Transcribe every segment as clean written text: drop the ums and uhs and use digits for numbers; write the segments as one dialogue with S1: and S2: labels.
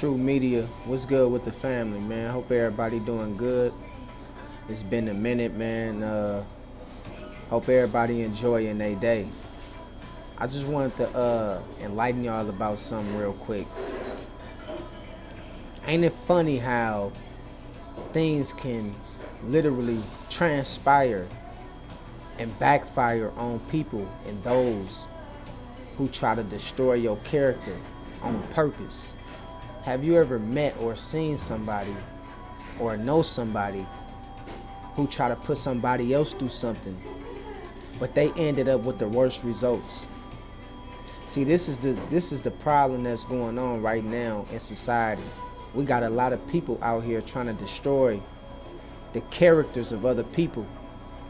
S1: True Media. What's good with the family, man? Hope everybody doing good. It's been a minute, man. Hope everybody enjoying their day. I just wanted to enlighten y'all about something real quick. Ain't it funny how things can literally transpire and backfire on people and those who try to destroy your character on purpose? Have you ever met or seen somebody or know somebody who try to put somebody else through something, but they ended up with the worst results? See, this is the problem that's going on right now in society. We got a lot of people out here trying to destroy the characters of other people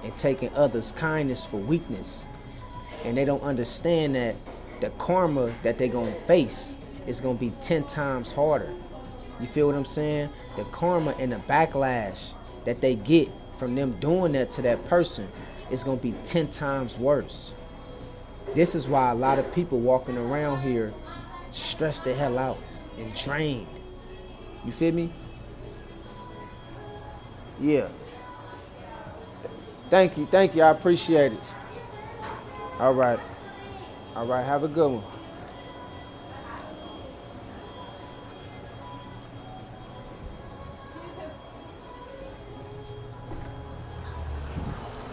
S1: and taking others' kindness for weakness. And they don't understand that the karma that they're going to face is going to be 10 times harder. You feel what I'm saying? The karma and the backlash that they get from them doing that to that person is going to be 10 times worse. This is why a lot of people walking around here stressed the hell out and drained. You feel me? Yeah. Thank you. I appreciate it. All right. Have a good one.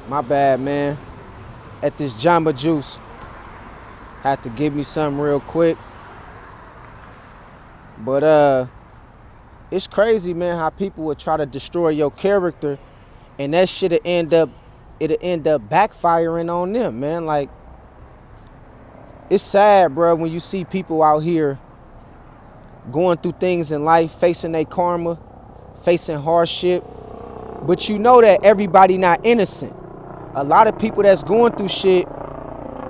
S1: My bad, man. At this Jamba Juice, had to give me something real quick. But it's crazy, man, how people would try to destroy your character, and that shit'll end up backfiring on them, man. Like, it's sad, bro, when you see people out here going through things in life, facing their karma, facing hardship, but you know that everybody not innocent. A lot of people that's going through shit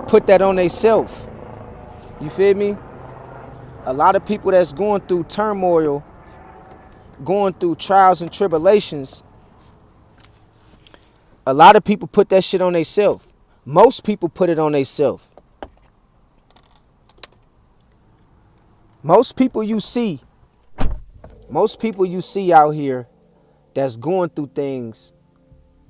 S1: put that on themselves. You feel me? A lot of people that's going through turmoil, going through trials and tribulations, a lot of people put that shit on themselves. Most people put it on themselves. Most people you see out here that's going through things,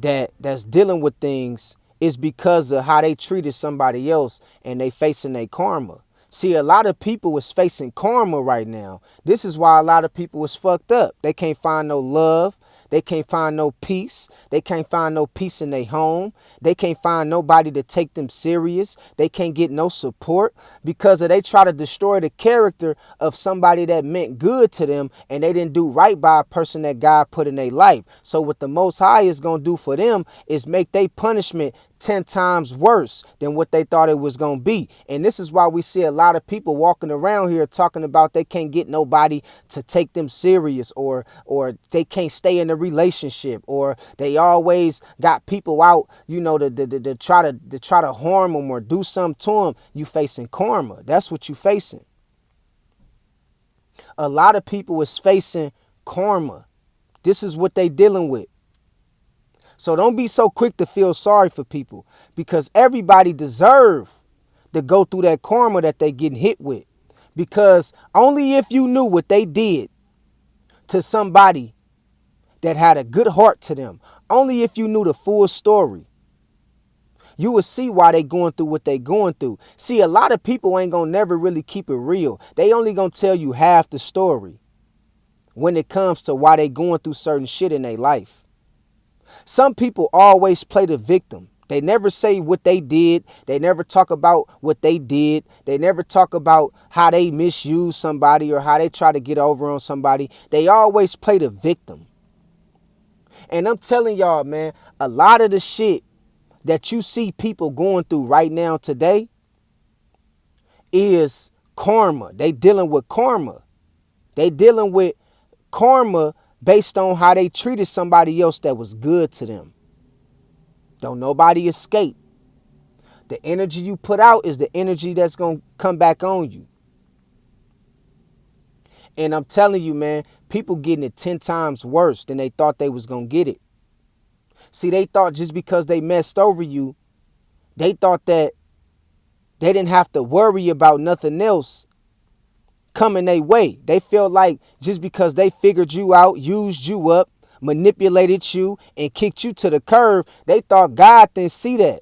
S1: that's dealing with things, is because of how they treated somebody else and they facing their karma. See, a lot of people is facing karma right now. This is why a lot of people is fucked up. They can't find no love. They can't find no peace. They can't find no peace in their home. They can't find nobody to take them serious. They can't get no support because they try to destroy the character of somebody that meant good to them, and they didn't do right by a person that God put in their life. So what the Most High is going to do for them is make their punishment 10 times worse than what they thought it was going to be. And this is why we see a lot of people walking around here talking about they can't get nobody to take them serious, or they can't stay in a relationship, or they always got people out, you know, to try to harm them or do something to them. You facing karma. That's what you facing. A lot of people is facing karma. This is what they dealing with. So don't be so quick to feel sorry for people, because everybody deserve to go through that karma that they getting hit with. Because only if you knew what they did to somebody that had a good heart to them, only if you knew the full story, you would see why they going through what they going through. See, a lot of people ain't gonna never really keep it real. They only gonna tell you half the story when it comes to why they going through certain shit in their life. Some people always play the victim. They never say what they did. They never talk about what they did. They never talk about how they misused somebody or how they try to get over on somebody. They always play the victim. And I'm telling y'all, man, a lot of the shit that you see people going through right now today is karma. They dealing with karma. They dealing with karma based on how they treated somebody else that was good to them. Don't nobody escape. The energy you put out is the energy that's going to come back on you. And I'm telling you, man, people getting it 10 times worse than they thought they was going to get it. See, they thought just because they messed over you, they thought that they didn't have to worry about nothing else coming their way. They feel like just because they figured you out, used you up, manipulated you, and kicked you to the curb, they thought God didn't see that.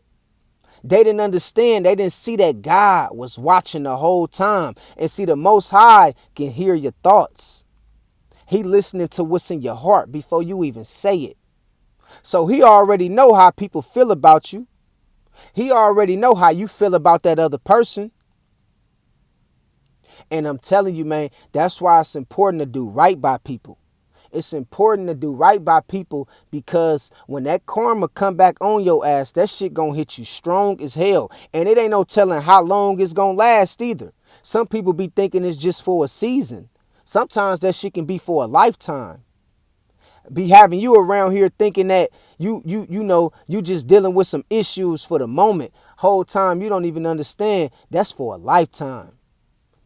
S1: They didn't understand. They didn't see that God was watching the whole time. And see, the Most High can hear your thoughts. He listening to what's in your heart before you even say it. So he already know how people feel about you. He already know how you feel about that other person. And I'm telling you, man, that's why it's important to do right by people. It's important to do right by people because when that karma come back on your ass, that shit gonna hit you strong as hell. And it ain't no telling how long it's gonna last either. Some people be thinking it's just for a season. Sometimes that shit can be for a lifetime. Be having you around here thinking that you just dealing with some issues for the moment. Whole time you don't even understand that's for a lifetime.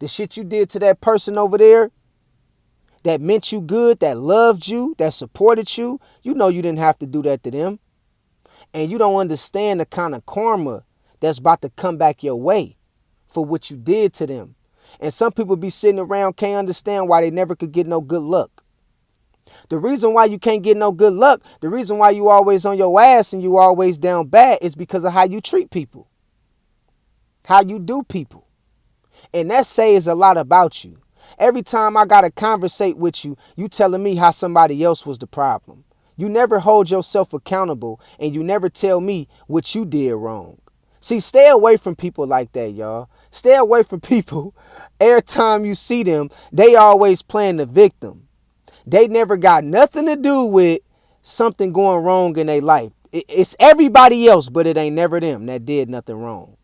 S1: The shit you did to that person over there that meant you good, that loved you, that supported you, you know you didn't have to do that to them. And you don't understand the kind of karma that's about to come back your way for what you did to them. And some people be sitting around, can't understand why they never could get no good luck. The reason why you can't get no good luck, the reason why you always on your ass and you always down bad is because of how you treat people, how you do people. And that says a lot about you. Every time I gotta conversate with you, you telling me how somebody else was the problem. You never hold yourself accountable and you never tell me what you did wrong. See, stay away from people like that, y'all. Stay away from people. Every time you see them, they always playing the victim. They never got nothing to do with something going wrong in their life. It's everybody else, but it ain't never them that did nothing wrong.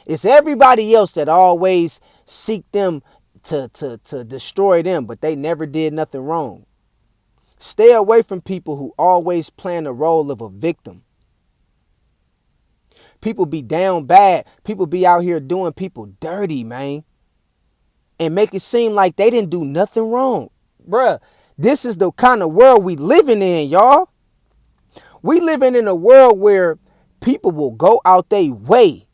S1: It's everybody else that always seek them to destroy them, but they never did nothing wrong. Stay away from people who always playing the role of a victim. People be down bad. People be out here doing people dirty, man. And make it seem like they didn't do nothing wrong. Bruh, this is the kind of world we living in, y'all. We living in a world where people will go out their way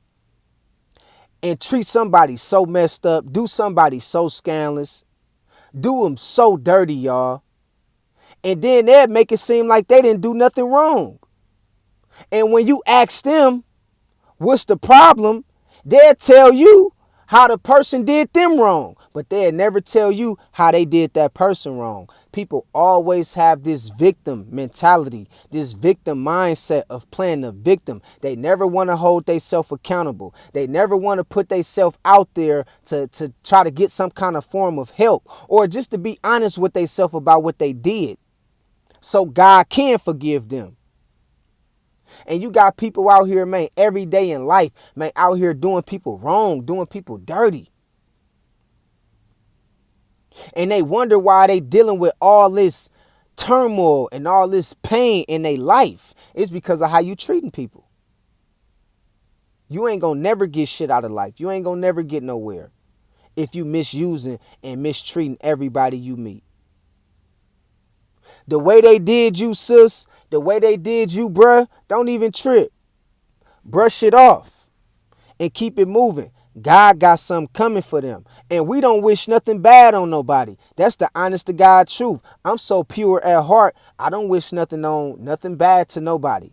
S1: and treat somebody so messed up, do somebody so scandalous, do them so dirty, y'all. And then they'll make it seem like they didn't do nothing wrong. And when you ask them, what's the problem? They'll tell you how the person did them wrong, but they'll never tell you how they did that person wrong. People always have this victim mentality, this victim mindset of playing the victim. They never want to hold themselves accountable. They never want to put themselves out there to try to get some kind of form of help or just to be honest with themselves about what they did so God can forgive them. And you got people out here, man, every day in life, man, out here doing people wrong, doing people dirty. And they wonder why they dealing with all this turmoil and all this pain in their life. It's because of how you treating people. You ain't gonna never get shit out of life. You ain't gonna never get nowhere if you misusing and mistreating everybody you meet. The way they did you, sis, the way they did you, bruh, don't even trip. Brush it off and keep it moving. God got something coming for them. And we don't wish nothing bad on nobody. That's the honest to God truth. I'm so pure at heart, I don't wish nothing bad to nobody.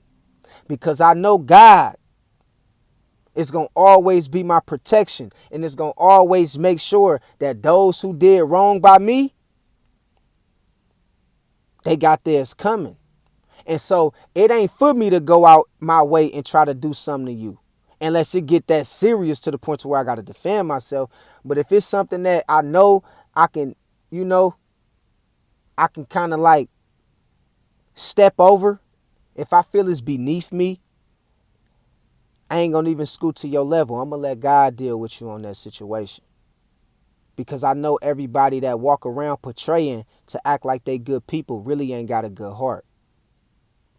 S1: Because I know God is going to always be my protection. And it's going to always make sure that those who did wrong by me, they got theirs coming. And so it ain't for me to go out my way and try to do something to you. Unless it get that serious to the point to where I got to defend myself. But if it's something that I know I can, I can kind of like step over. If I feel it's beneath me, I ain't going to even scoot to your level. I'm going to let God deal with you on that situation. Because I know everybody that walk around portraying to act like they good people really ain't got a good heart.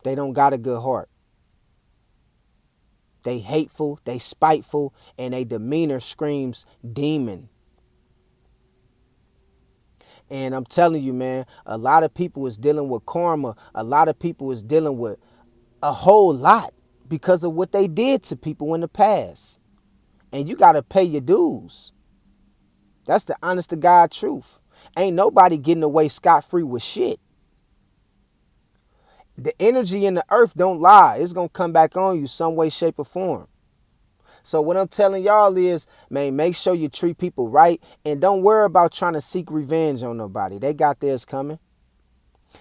S1: They don't got a good heart. They hateful, they spiteful, and they demeanor screams demon. And I'm telling you, man, a lot of people is dealing with karma. A lot of people is dealing with a whole lot because of what they did to people in the past. And you got to pay your dues. That's the honest to God truth. Ain't nobody getting away scot-free with shit. The energy in the earth don't lie. It's going to come back on you some way, shape, or form. So what I'm telling y'all is, man, make sure you treat people right and don't worry about trying to seek revenge on nobody. They got theirs coming.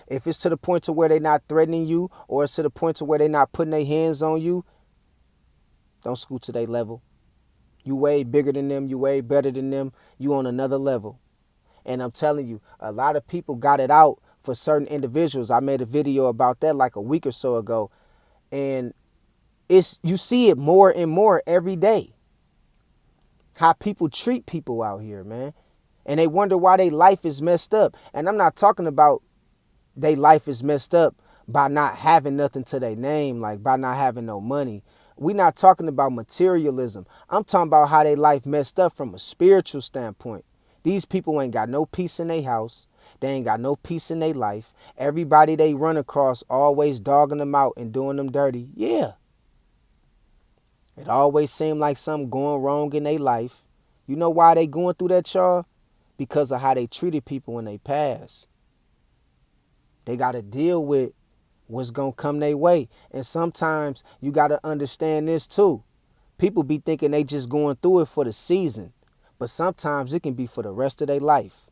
S1: If it's to the point to where they're not threatening you or it's to the point to where they're not putting their hands on you, don't scoot to their level. You way bigger than them. You way better than them. You on another level. And I'm telling you, a lot of people got it out for certain individuals. I made a video about that like a week or so ago. And you see it more and more every day. How people treat people out here, man. And they wonder why their life is messed up. And I'm not talking about their life is messed up by not having nothing to their name, like by not having no money. We not talking about materialism. I'm talking about how their life messed up from a spiritual standpoint. These people ain't got no peace in their house. They ain't got no peace in their life. Everybody they run across always dogging them out and doing them dirty. Yeah. It always seemed like something going wrong in their life. You know why they going through that, y'all? Because of how they treated people in their past. They got to deal with what's going to come their way. And sometimes you got to understand this too. People be thinking they just going through it for the season. But sometimes it can be for the rest of their life.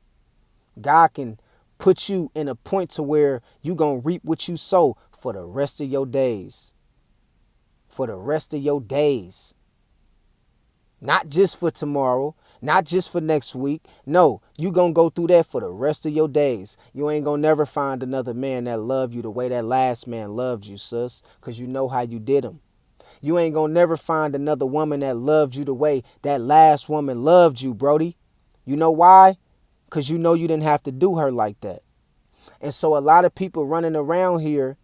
S1: God can put you in a point to where you going to reap what you sow for the rest of your days. For the rest of your days. Not just for tomorrow, not just for next week. No, you going to go through that for the rest of your days. You ain't going to never find another man that love you the way that last man loved you, sis, because you know how you did him. You ain't going to never find another woman that loved you the way that last woman loved you, Brody. You know why? Because you know you didn't have to do her like that. And so a lot of people running around here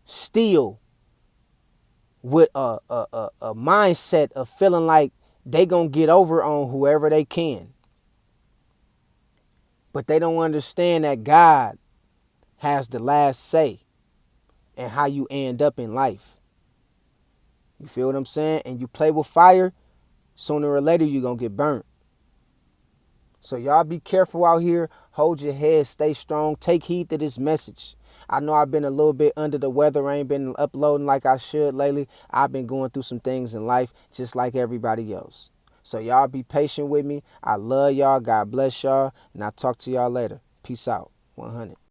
S1: still with a mindset of feeling like they gonna get over on whoever they can. But they don't understand that God has the last say in how you end up in life. You feel what I'm saying? And you play with fire, sooner or later you're gonna get burnt. So y'all be careful out here. Hold your head, stay strong, take heed to this message. I know I've been a little bit under the weather. I ain't been uploading like I should lately. I've been going through some things in life just like everybody else. So y'all be patient with me. I love y'all. God bless y'all. And I'll talk to y'all later. Peace out. 100.